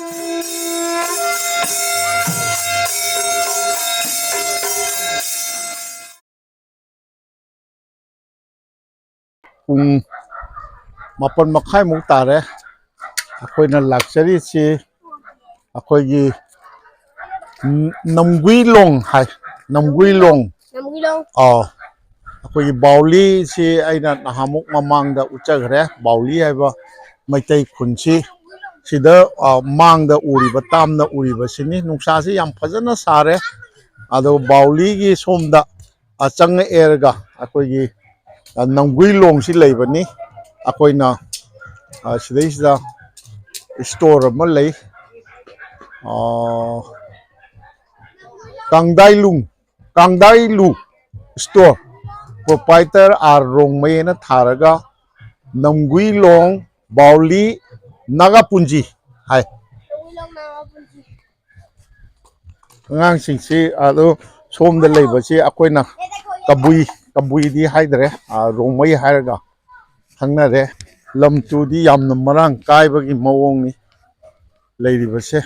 ꯄꯨꯡ 7:30 ꯇꯥꯔꯦ ꯑꯩꯈꯣꯏꯅ ꯂꯥꯛꯆꯔꯤꯁꯤ ꯑꯩꯈꯣꯏꯒꯤ ꯅꯝꯒꯨꯏꯂꯣꯡ ꯍꯥꯏ ꯅꯝꯒꯨꯏꯂꯣꯡ ꯑꯩꯈꯣꯏꯒꯤ ꯕꯥꯎꯂꯤꯁꯤ ꯑꯩꯅ ꯅꯍꯥꯟꯃꯨꯛ ꯃꯃꯥꯡꯗ ꯎꯠꯆꯈ꯭ꯔꯦ ꯕꯥꯎꯂꯤ ꯍꯥꯏꯕ ꯃꯩꯇꯩ ꯈꯨꯟꯁꯤ ꯁꯤꯗ ꯃꯥꯡꯗ ꯎꯔꯤꯕ ꯇꯥꯝꯅ ꯎꯔꯤꯕꯁꯤꯅꯤ ꯅꯨꯡꯁꯥꯁꯤ ꯌꯥꯝ ꯐꯖꯅ ꯁꯥꯔꯦ ꯑꯗꯣ ꯕꯥꯎꯂꯤꯒꯤ ꯁꯣꯝꯗ ꯆꯪꯉꯛꯑꯦꯔꯒ ꯑꯩꯈꯣꯏꯒꯤ ꯅꯝꯒꯨꯏꯂꯣꯡꯁꯤ ꯂꯩꯕꯅꯤ ꯑꯩꯈꯣꯏꯅ ꯁꯤꯗꯩꯁꯤꯗ ꯁ꯭ꯇꯣꯔ ꯑꯃ ꯂꯩ ꯀꯥꯡꯗꯥꯏꯂꯨ ꯁ꯭ꯇꯣꯔ ꯄ꯭ꯔꯣꯄꯥꯏꯇꯔ ꯑꯥꯔ ꯔꯣꯡꯃꯩꯅ ꯊꯥꯔꯒ ꯅꯝꯒꯨꯏꯂꯣꯡ ꯕꯥꯎꯂꯤ ꯅꯥꯒꯥꯄꯨꯟꯖꯤ ꯍꯥꯏ ꯑꯉꯥꯡꯁꯤꯡꯁꯤ ꯑꯗꯣ ꯁꯣꯝꯗ ꯂꯩꯕꯁꯤ ꯑꯩꯈꯣꯏꯅ ꯀꯕꯨꯏꯗꯤ ꯍꯥꯏꯗ꯭ꯔꯦ ꯔꯣꯡꯃꯩ ꯍꯥꯏꯔꯒ ꯈꯪꯅꯔꯦ ꯂꯝ ꯇꯨꯗꯤ ꯌꯥꯝꯅ ꯃꯔꯥꯡ ꯀꯥꯏꯕꯒꯤ ꯃꯑꯣꯡꯅꯤ ꯂꯩꯔꯤꯕꯁꯦ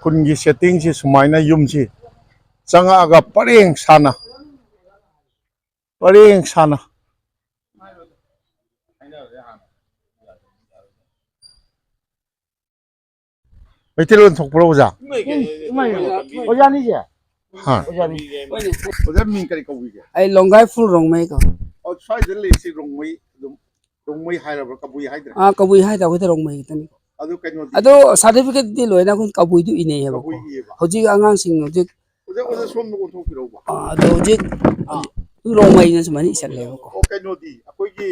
ꯈꯨꯟꯒꯤ ꯁꯦꯠꯇꯤꯡꯁꯤ ꯁꯨꯃꯥꯏꯅ ꯌꯨꯝꯁꯤ ꯆꯪꯉꯛꯑꯒ ꯄꯔꯦꯡ ꯁꯥꯅ ꯃꯩꯇꯩꯂꯣꯟ ꯊꯣꯛꯄ꯭ꯔꯣ ꯑꯣꯖꯥ? ꯑꯣꯖꯥꯅꯤꯁꯦ? ꯑꯣꯖꯥ ꯃꯤꯡ ꯀꯔꯤ ꯀꯧꯕꯤꯒꯦ? ꯑꯩ ꯂꯣꯡꯒꯥꯏꯐꯨꯜ ꯔꯣꯡꯃꯩ ꯀꯧ. ꯁ꯭ꯋꯥꯏꯗ ꯂꯩꯔꯤꯁꯤ ꯔꯣꯡꯃꯩ ꯑꯗꯨꯝ ꯔꯣꯡꯃꯩ ꯍꯥꯏꯔꯕ꯭ꯔꯥ ꯀꯕꯨꯏ ꯍꯥꯏꯗ꯭ꯔꯦ? ꯀꯕꯨꯏ ꯍꯥꯏꯗ ꯑꯩꯈꯣꯏꯗ ꯔꯣꯡꯃꯩ ꯈꯛꯇꯅꯤ. ꯑꯗꯨ ꯀꯩꯅꯣꯗꯤ? ꯑꯗꯣ ꯁꯥꯔꯇꯤꯐꯤꯀꯦꯠꯇꯤ ꯂꯣꯏꯅ ꯑꯩꯈꯣꯏ ꯀꯕꯨꯏꯗꯨ ꯏꯅꯩꯌꯦꯕꯀꯣ. ꯍꯧꯖꯤꯛ ꯑꯉꯥꯡꯁꯤꯡ ꯍꯧꯖꯤꯛ ꯑꯣꯖꯥ ꯁꯣꯝꯗ ꯑꯣꯟꯊꯣꯛꯄꯤꯔꯛꯎꯕ. ꯑꯗꯣ ꯍꯧꯖꯤꯛ ꯔꯣꯡꯃꯩꯅ ꯁꯨꯃꯥꯏꯅ ꯏꯁꯜꯂꯦꯕꯀꯣ. ꯀꯩꯅꯣꯗꯤ ꯑꯩꯈꯣꯏꯒꯤ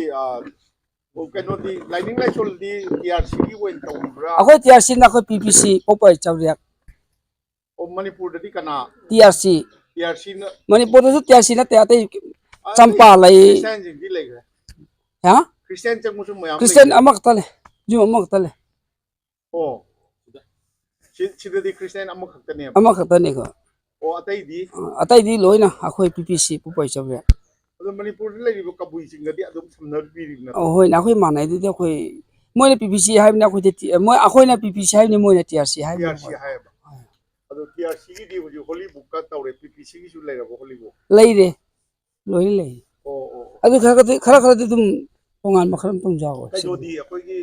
ꯀꯩꯅꯣꯗꯤ ꯂꯥꯏꯅꯤꯡ ꯂꯥꯏꯁꯣꯜꯗꯤ TRCꯒꯤ ꯑꯣꯏꯅ ꯇꯧꯕ꯭ꯔꯥ? ꯑꯩꯈꯣꯏ TRCꯅ ꯑꯩꯈꯣꯏ PPC ꯄꯣꯄꯥꯏ ꯆꯥꯎꯔꯦꯛ. ꯃꯅꯤꯄꯨꯔꯗꯗꯤ ꯀꯅꯥ? TRC. TRCꯅ ꯃꯅꯤꯄꯨꯔꯗꯁꯨ TRC ꯅꯠꯇꯦ ꯑꯇꯩ ꯆꯝꯄꯥ ꯂꯩ. ꯈ꯭ꯔꯤꯁꯇꯤꯌꯥꯟꯁꯤꯡꯗꯤ ꯂꯩꯈ꯭ꯔꯦ. ꯈ꯭ꯔꯤꯁꯇꯤꯌꯥꯟ ꯆꯪꯕꯁꯨ ꯃꯌꯥꯝ ꯂꯩ. ꯈ꯭ꯔꯤꯁꯇꯤꯌꯥꯟ ꯑꯃꯈꯛꯇ ꯂꯩ. ꯌꯨꯝ ꯑꯃꯈꯛꯇ ꯂꯩ. ꯁꯤꯗꯗꯤ ꯈ꯭ꯔꯤꯁꯇꯤꯌꯥꯟ ꯑꯃꯈꯛꯇꯅꯦꯕ. ꯑꯃꯈꯛꯇꯅꯦꯀꯣ. ꯑꯇꯩꯗꯤ? ꯑꯇꯩꯗꯤ ꯂꯣꯏꯅ ꯑꯩꯈꯣꯏ PPC ꯄꯣꯄꯥꯏ ꯆꯥꯎꯔꯦꯛ. ꯑꯗꯣ ꯃꯅꯤꯄꯨꯔꯗ ꯂꯩꯔꯤꯕ ꯀꯕꯨꯏꯁꯤꯡꯒꯗꯤ ꯑꯗꯨꯝ ꯁꯝꯅꯕꯤꯔꯤꯕ ꯅꯠꯇ꯭ꯔꯣ? ꯍꯣꯏꯅꯦ ꯑꯩꯈꯣꯏ ꯃꯥꯟꯅꯩꯗꯨꯗꯤ ꯑꯩꯈꯣꯏ ꯃꯣꯏꯅ PPC ꯍꯥꯏꯕꯅꯤ ꯑꯩꯈꯣꯏꯅ PPC ꯍꯥꯏꯕꯅꯤ ꯃꯣꯏꯅ TRC ꯍꯥꯏꯕꯅꯤ. TRC ꯍꯥꯏꯌꯦꯕ. ꯑꯗꯣ TRCꯒꯤꯗꯤ ꯍꯧꯖꯤꯛ ꯍꯣꯂꯤ ꯕꯨꯛꯀ ꯇꯧꯔꯦ PPCꯒꯤꯁꯨ ꯂꯩꯔꯕ ꯍꯣꯂꯤ ꯕꯨꯛ? ꯂꯩꯔꯦ. ꯂꯣꯏꯅ ꯂꯩ. ꯑꯗꯨ ꯈꯔ ꯈꯔꯗꯤ ꯑꯗꯨꯝ ꯇꯣꯉꯥꯟꯕ ꯈꯔ ꯑꯗꯨꯝ ꯌꯥꯎꯋꯦ. ꯀꯩꯅꯣꯗꯤ ꯑꯩꯈꯣꯏꯒꯤ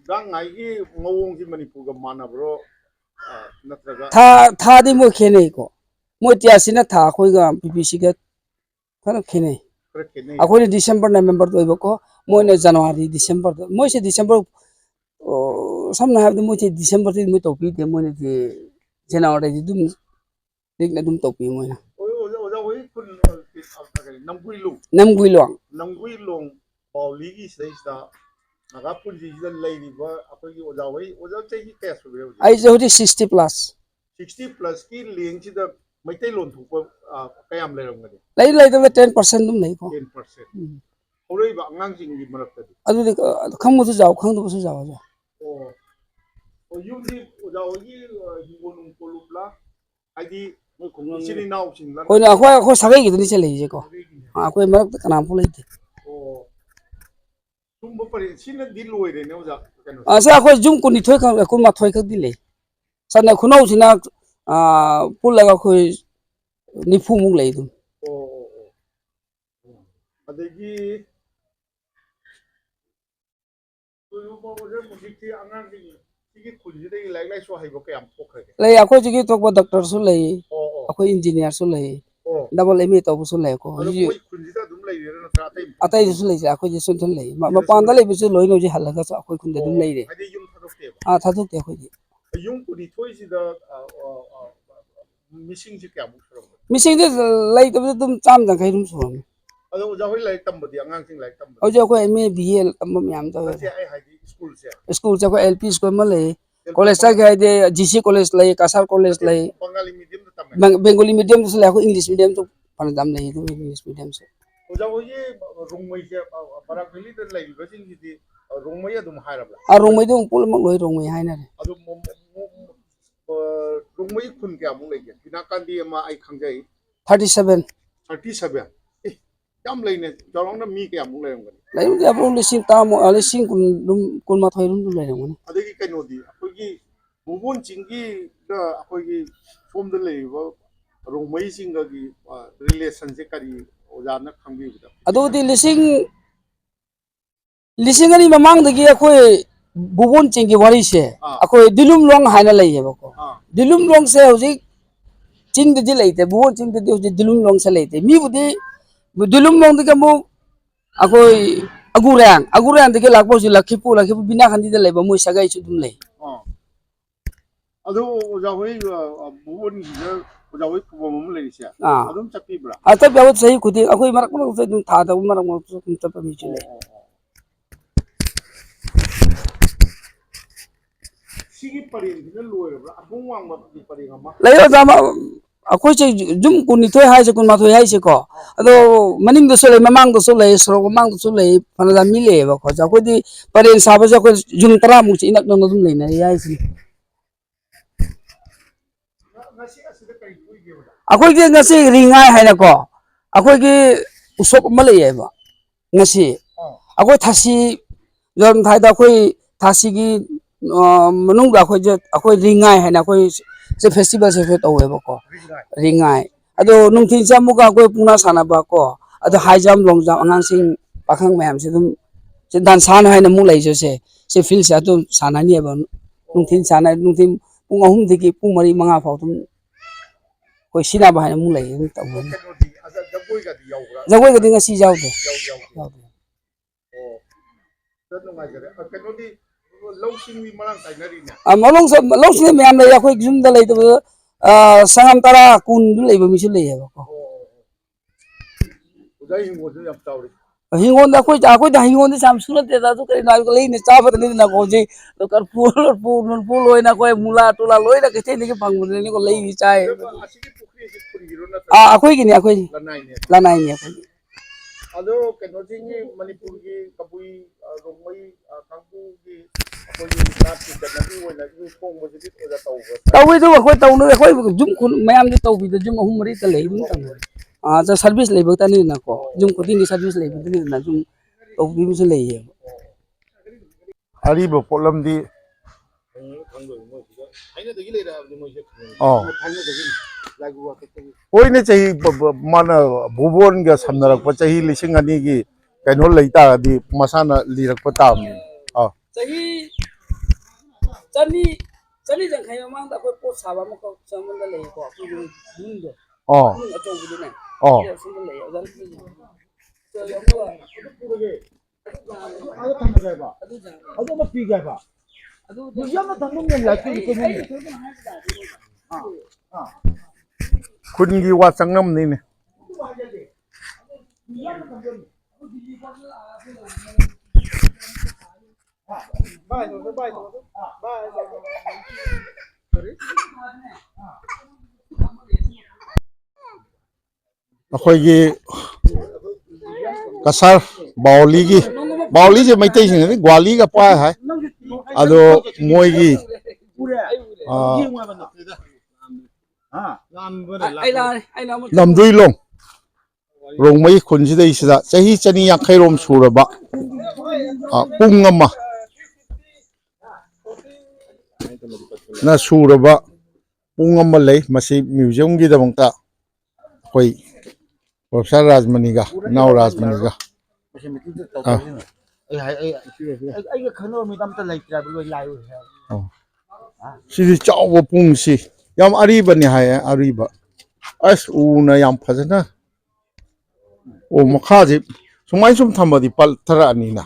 ꯒꯥꯡꯉꯥꯏꯒꯤ ꯃꯑꯣꯡꯁꯤ ꯃꯅꯤꯄꯨꯔꯒ ꯃꯥꯟꯅꯕ꯭ꯔꯣ ꯅꯠꯇ꯭ꯔꯒ? ꯊꯥꯗꯤ ꯃꯣꯏ ꯈꯦꯠꯅꯩꯀꯣ. ꯃꯣꯏ TRCꯅ ꯊꯥ ꯑꯩꯈꯣꯏꯒ PPCꯒ ꯈꯔ ꯈꯦꯠꯅꯩ. ꯑꯩꯈꯣꯏꯅ ꯗꯤꯁꯦꯝꯕꯔ ꯅꯕꯦꯝꯕꯔꯗ ꯑꯣꯏꯕꯀꯣ ꯃꯣꯏꯅ ꯖꯅꯋꯥꯔꯤ ꯗꯤꯁꯦꯝꯕꯔꯗ. ꯃꯣꯏꯁꯦ ꯗꯤꯁꯦꯝꯕꯔ ꯁꯝꯅ ꯍꯥꯏꯔꯕꯗ ꯃꯣꯏꯁꯦ ꯗꯤꯁꯦꯝꯕꯔꯗꯤ ꯃꯣꯏ ꯇꯧꯕꯤꯗꯦ. ꯃꯣꯏꯅꯗꯤ ꯖꯅꯋꯥꯔꯤꯗꯤ ꯑꯗꯨꯝ ꯂꯤꯛꯅ ꯑꯗꯨꯝ ꯇꯧꯕꯤ ꯃꯣꯏꯅ. ꯑꯣꯖꯥ ꯍꯣꯏ ꯈꯨꯟ ꯅꯝꯒꯨꯏꯂꯣꯡ ꯕꯥꯎꯂꯤꯒꯤ ꯁꯤꯗꯩꯁꯤꯗ ꯅꯥꯒꯥꯄꯨꯟꯖꯤꯁꯤꯗ ꯂꯩꯔꯤꯕ ꯑꯩꯈꯣꯏꯒꯤ ꯑꯣꯖꯥ ꯆꯍꯤ ꯀꯌꯥ ꯁꯨꯔꯦ ꯍꯧꯖꯤꯛ? ꯑꯩꯁꯦ ꯍꯧꯖꯤꯛ 60+. 60+ꯀꯤ ꯂꯦꯡꯁꯤꯗ ꯃꯩꯇꯩꯂꯣꯟ ꯊꯣꯛꯄ ꯀꯌꯥꯝ ꯂꯩꯔꯝꯒꯅꯤ? ꯂꯩꯇꯕ 10% ꯑꯗꯨꯝ ꯂꯩꯀꯣ. 10%. ꯍꯧꯔꯛꯏꯕ ꯑꯉꯥꯡꯁꯤꯡꯒꯤ ꯃꯔꯛꯇꯗꯤ? ꯑꯗꯨꯗꯤ ꯈꯪꯕꯁꯨ ꯌꯥꯎ ꯈꯪꯗꯕꯁꯨ ꯌꯥꯎ. ꯌꯨꯝꯗꯤ ꯑꯣꯖꯥ ꯍꯣꯏꯒꯤ ꯍꯤꯡꯒꯣꯜ ꯅꯨꯡꯒꯣꯜꯂꯨꯕ꯭ꯔꯥ? ꯍꯥꯏꯗꯤ ꯏꯆꯤꯜ ꯏꯅꯥꯎꯁꯤꯡ? ꯍꯣꯏꯅꯦ ꯑꯩꯈꯣꯏ ꯁꯥꯒꯩꯒꯤꯗꯨꯅꯤ ꯆꯠꯂꯛꯏꯁꯦꯀꯣ. ꯑꯩꯈꯣꯏ ꯃꯔꯛꯇ ꯀꯅꯥꯝꯐꯥꯎ ꯂꯩꯇꯦ. ꯁꯨꯝꯕ ꯁꯤꯅꯗꯤ ꯂꯣꯏꯔꯦꯅꯦ ꯑꯣꯖꯥ? ꯑꯩꯈꯣꯏ ꯌꯨꯝ 22 22 ꯈꯛꯇꯤ ꯂꯩ. ꯆꯟꯅ ꯈꯨꯅꯧꯁꯤꯅ ꯄꯨꯜꯂꯒ ꯑꯩꯈꯣꯏ 90 ꯃꯨꯛ ꯂꯩ ꯑꯗꯨꯝ. ꯑꯗꯒꯤ ꯍꯧꯖꯤꯛꯇꯤ ꯑꯉꯥꯡꯁꯤꯡ ꯁꯤꯒꯤ ꯈꯨꯜꯁꯤꯗꯒꯤ ꯂꯥꯏꯔꯤꯛ ꯂꯥꯏꯁꯨ ꯍꯩꯕ ꯀꯌꯥꯝ ꯊꯣꯛꯈ꯭ꯔꯒꯦ? ꯂꯩ ꯑꯩꯈꯣꯏ ꯁꯤꯒꯤ ꯊꯣꯛꯄ ꯗꯣꯛꯇꯔꯁꯨ ꯂꯩ. ꯑꯩꯈꯣꯏ ꯏꯟꯖꯤꯅꯤꯌꯥꯔꯁꯨ ꯂꯩ. ꯗꯕꯜ MA ꯇꯧꯕꯁꯨ ꯂꯩꯀꯣ. ꯃꯣꯏ ꯈꯨꯟꯁꯤꯗ ꯑꯗꯨꯝ ꯂꯩꯔꯤꯔꯥ ꯅꯠꯇ꯭ꯔꯒ ꯑꯇꯩꯗꯁꯨ ꯂꯩꯁꯦ. ꯑꯩꯈꯣꯏꯗꯤ ꯁꯨꯝ ꯂꯩ. ꯃꯄꯥꯟꯗ ꯂꯩꯕꯁꯨ ꯂꯣꯏꯅ ꯍꯧꯖꯤꯛ ꯍꯜꯂꯒꯁꯨ ꯑꯩꯈꯣꯏ ꯈꯨꯟꯗ ꯑꯗꯨꯝ ꯂꯩꯔꯦ. ꯍꯥꯏꯗꯤ ꯌꯨꯝ ꯊꯥꯗꯣꯛꯇꯦꯕ? ꯊꯥꯗꯣꯛꯇꯦ ꯑꯩꯈꯣꯏꯗꯤ. ꯌꯨꯝ 22ꯁꯤꯗ ꯃꯤꯁꯤꯡꯁꯤ ꯀꯌꯥꯃꯨꯛ ꯁꯨꯔꯝꯒꯅꯤ? ꯃꯤꯁꯤꯡꯁꯦ ꯂꯩꯇꯕꯗ ꯑꯗꯨꯝ 100-150 ꯑꯗꯨꯝ ꯁꯨꯔꯝꯅꯤ. ꯑꯗꯣ ꯑꯣꯖꯥ ꯍꯣꯏ ꯂꯥꯏꯔꯤꯛ ꯇꯝꯕꯗꯤ ꯑꯉꯥꯡꯁꯤꯡ ꯂꯥꯏꯔꯤꯛ ꯇꯝꯕꯗꯤ? ꯍꯧꯖꯤꯛ ꯑꯩꯈꯣꯏ MA BA ꯇꯝꯕ ꯃꯌꯥꯝ ꯇꯧꯋꯦ. ꯅꯠꯇꯦ ꯑꯩ ꯍꯥꯏꯗꯤ ꯁ꯭ꯀꯨꯜꯁꯦ? ꯁ꯭ꯀꯨꯜꯁꯦ ꯑꯩꯈꯣꯏ LP ꯁ꯭ꯀꯨꯜ ꯑꯃ ꯂꯩ. ꯀꯣꯂꯦꯖ ꯆꯠꯀꯦ ꯍꯥꯏꯗꯤ GC ꯀꯣꯂꯦꯖ ꯂꯩ, ꯀꯁꯥꯔ ꯀꯣꯂꯦꯖ ꯂꯩ. ꯕꯪꯒꯥꯂꯤ ꯃꯤꯗꯤꯌꯝꯗ ꯇꯝꯃꯦ? ꯕꯦꯡꯒꯣꯂꯤ ꯃꯤꯗꯤꯌꯝꯗꯁꯨ ꯂꯩ. ꯑꯩꯈꯣꯏ ꯏꯪꯂꯤꯁ ꯃꯤꯗꯤꯌꯝꯁꯨ ꯐꯅꯌꯥꯝ ꯂꯩ. ꯑꯗꯨꯝ ꯏꯪꯂꯤꯁ ꯃꯤꯗꯤꯌꯝꯁꯨ. ꯑꯣꯖꯥ ꯍꯣꯏꯒꯤ ꯔꯣꯡꯃꯩꯁꯦ ꯕꯔꯥꯛ ꯚꯦꯂꯤꯗ ꯂꯩꯔꯤꯕꯁꯤꯡꯁꯤꯗꯤ ꯔꯣꯡꯃꯩ ꯑꯗꯨꯝ ꯍꯥꯏꯔꯕ꯭ꯔꯥ? ꯔꯣꯡꯃꯩꯗꯨ ꯄꯨꯝꯅꯃꯛ ꯂꯣꯏ ꯔꯣꯡꯃꯩ ꯍꯥꯏꯅꯔꯦ. ꯑꯗꯨ ꯔꯣꯡꯃꯩ ꯈꯨꯟ ꯀꯌꯥꯃꯨꯛ ꯂꯩꯒꯦ? ꯄꯤꯅꯥꯀꯥꯟꯗꯤ ꯑꯃ ꯑꯩ ꯈꯪꯖꯩ. 37 37 eh yam leine jarong na mi kya mung leirong gani lấy ya bu lising ta mo lising kun ma thoi rum lấy rồi này adagi kaino di akogi bubon chingi da akogi som da leiba rongmai singa gi relation se kari ojana khangbi buda ado di lising ani mamang dagi akoi bubon chingi wari se akoi dilum long haina lai he bako dilum long se hoji ching de leite bubon ching de hoji dilum long se leite mi budi dilum long de kamu akoi agurang de lakbo ji lakhipu bina khandi de leiba moi sagai chu dum lei ado ojawai bubon gi ojawai kubom mum lei se adum chapi bra ata biawat sahi khudi akoi marak marak se dum tha da marak marak tum tap mi chu lei sigi parin dina loir bra abung wang ma di parin ma leyo dama akoi che jum kun ni thoi hai se kun ma thoi hai se ko ado maning do so lei mamang do so lei sro mamang do so lei phana da mi le ba ko ja koi di parin sa ba ja koi jum tara mu chi inak no dum lei na yai si ngasi asida kai kui ge bra akoi ge ngasi ringai hai na ko akoi ge usop ma lei ba ngasi akoi thasi jom thai da akoi thasi gi manung da akoi ringai hai na akoi se festival se to we ba ko ringai ado nung thin cha mu ka akoi puna sana ba ko ado high jump long jump angang sing pakhang mayam se dum se dan san hai na mu lai jo se feel se atu sana ni ba nung thin pung ahum digi pung mari manga phau tum koi sina ba hai na mu lai ta mu kaino di asa jagoi ga di yaw bra jagoi ga dinga si jaw de yaw oh tad no ngai gare kaino di lau sing mi marang kainari na long sing me am lai akoi jum da lai to sangam tara kun du lai ba mi su lai ba ko udai hingo du yam tawri hingon da akoi da hingon da sam surat de da to kai na ko lai ne cha ba ni na ko ji to kar pul loi na koi mula tula loi na ke ni ke phang ni ko lai ni chai asigi pukri se khurigiro na akoi gi ni lanai ni akoi ado kaino jingi manipur gi kabui rongmai kangpu gi akoi na ti da nabi woi na gi khong mo ji oja tawba tawai do akoi taw no akoi jum kun mayam di taw bi da jum ahum mari ta lei mun tang ja service lei ba ta ni na ko jum ko ding service lei ba ni na jum taw bi mu lei ye ari bo problem di oh oi ne chahi mana bubon ga samnarak pa chahi lising ani gi kaino leita di masana lirak pa tam chahi chani jang khai mang da akoi pot saba ma ko samon da lei ko ku dun do a chou bu ne sun da lei da so yo ko ado tham ga ba ado ma pi ga ba ado yam na tham ngom la ki ko ni khun gi wa changam ni ne अखोगी कसर बावली जे मैतै सिंह ग्वाली का पा है अदो मोयगी लमदुई लोंग रोंगमई खुनसिदा इसिदा चही चनी यांखैरोम सुरबा पुंग अमा ना सुरबा पुंग अमा लै मसी म्यूजियम की दमंगता कोई प्रोफेसर राजमणिगा नाव राजमणिगा सिदी चाव पुंग सी याम अरीबा नि हाय अरीबा अस उना याम फजना ओ मखाजे सुमाय सुम थमबदी पल थरा अनीना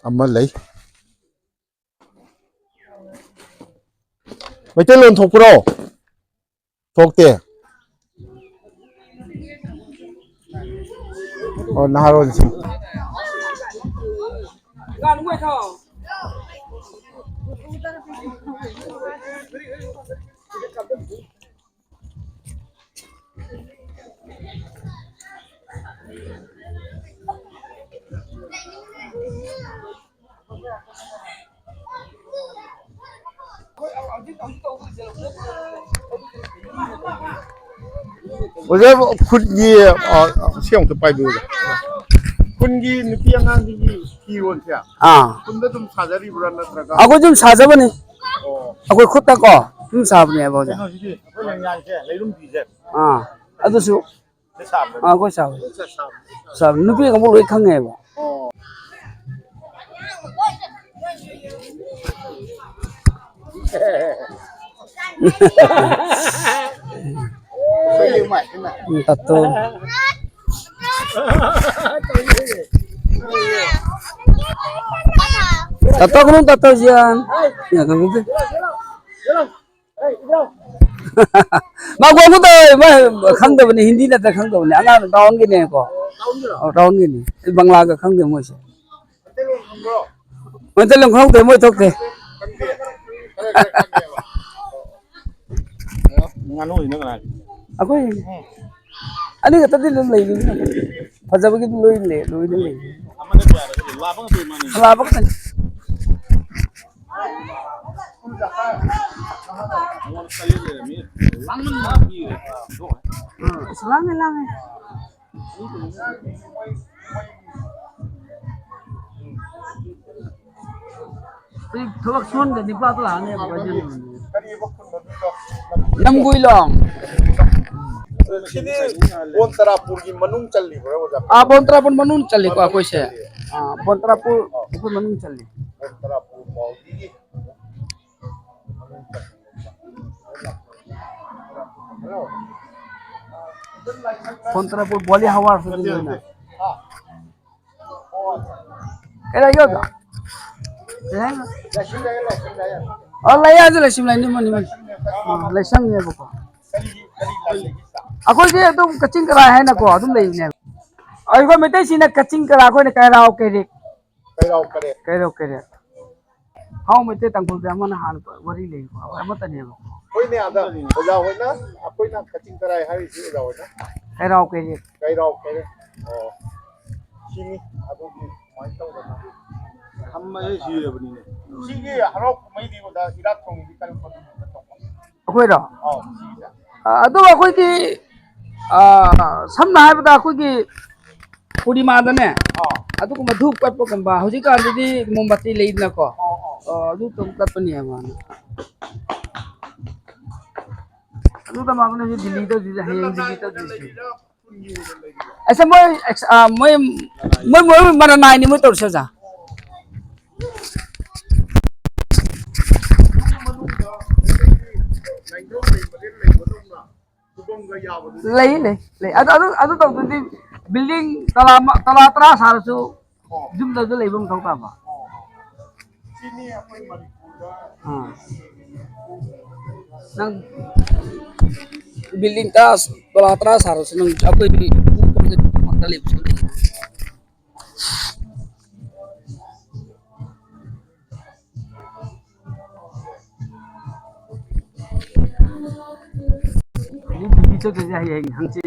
अमा लै मैतेलोन थोकरो थोकते और नारोन Singh 오늘 군기 시험 또 빨리 보자. 군기 느끼 양한기 기원이야. 아. 군대 좀 사자리 불안하더라가. 아고 좀 사자버니. 아고 컸다 거. 좀 사버니 해보자. 그것이 그냥 양게 내름 뒤제. 아. 아도수. 사. 아고 사. 사. 누비가 뭘 강해 봐. Tato. Tato kung tato diyan. Ya kan gitu. Magwa mo to, khang da bani Hindi na ta khang da bani. Ana taon gini ko. Taon gini. Bangla ka khang da mo siya. Mantalong khang da mo tok te. ngano ini kan. Ako yun. Ano yung tadi lang lay din. Pazabag ito loy din lay. Labak na. Selangin lang eh. Thawak suan ka di pa to ane Namguilong. sini Bontarapurgi manung challi bro. Bontrapur manun challi ko ako siya. Bontrapur ko manun challi. Bontarapur Maldi. Bontrapur boli hawar sa din na. Kaya yun. Allah ya aja lesim lain ni man. Lesang ni ako. Ako je tum kaching kara hai na ko adum lei ne. Ai ko mete sina kaching kara ko ne kairao kere. Kairao kere. Hau mete tangkul da mana han wari lei ko. Amata ne ko. Koi ne ada oja hoina apoi na kaching karai hari si oja hoina. Kairao kere. sini adu mai tau da. hammaye siye bani ne. Sige harok mai di ko da irat thong di kal ko. Ako ro. Sige. ꯑꯗꯨ ꯑꯩꯈꯣꯏꯒꯤ ꯁꯝꯅ ꯍꯥꯏꯕꯗ ꯑꯩꯈꯣꯏꯒꯤ ꯄꯨꯔꯅꯤꯃꯥꯗꯅꯦ ꯑꯗꯨꯒꯨꯝꯕ ꯙꯨꯞ ꯀꯠꯄꯒꯨꯝꯕ ꯍꯧꯖꯤꯛꯀꯥꯟꯗꯗꯤ ꯃꯣꯝꯕꯥꯇꯤ ꯂꯩꯗꯅꯀꯣ ꯑꯗꯨ ꯇꯧ ꯀꯠꯄꯅꯦ ꯃꯥꯅ ꯑꯗꯨꯗ ꯃꯥꯅ ꯍꯧꯖꯤꯛ ꯗꯤꯜꯂꯤꯗ ꯍꯌꯦꯡ ꯗꯤꯜꯂꯤꯗ ऐसे मैं मना नाइनी मैं तोड़ से जा ले अदु तो तुझे बिल्डिंग तला तरा सारा सु जुम तो ले बम थोड़ा बा हाँ नंग बिल्डिंग ता तला तरा सारा सु नंग apa ini makna le bus itu kerja yang hangci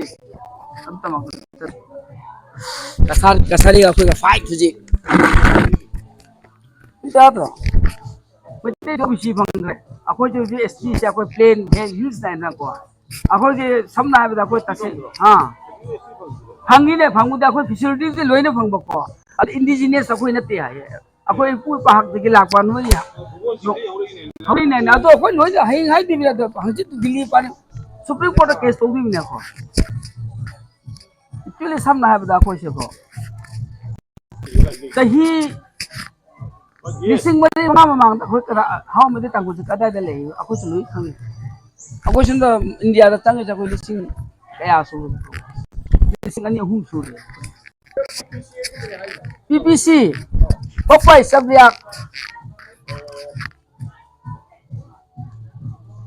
entah maksud kasari aku nggak fight tuh sih itu apa betul itu bisa bangga aku juga ST sih aku plane use dah aku aku je samna aku taksi hangi ne banggu aku facilities le loine bang bako ad indigenous aku ini tiya aku ipu pahak degi lakwan mo ya hangi ne na to aku loine hai di biar hangci tuh Delhi pan Supreme Court case to भी नहीं को actually सामना है बता कोई से को कहीं मिसिंग में मामा मांगता कोई करा हाँ मुझे तंगु से कदा दे ले aku सुन खाने aku सुन तो इंडिया दा तंग जा कोई मिसिंग क्या सु मिसिंग अन्य हूँ सु PPC पपाई सब या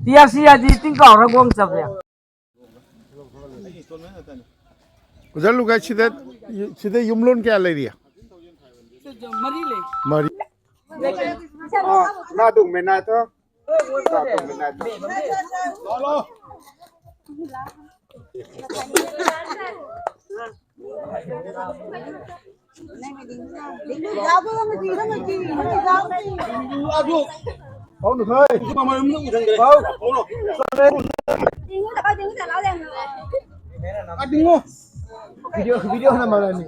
dia sih aja tinggal orang gom sabya. उधर लोग सीधे सीधे युमलोन क्या ले रही है मरी ले मरी ना तुम में ना तो लो không được thôi mà mày không được thằng đấy không tiếng của tao tiếng của tao nói rằng Adingo. Video na marani.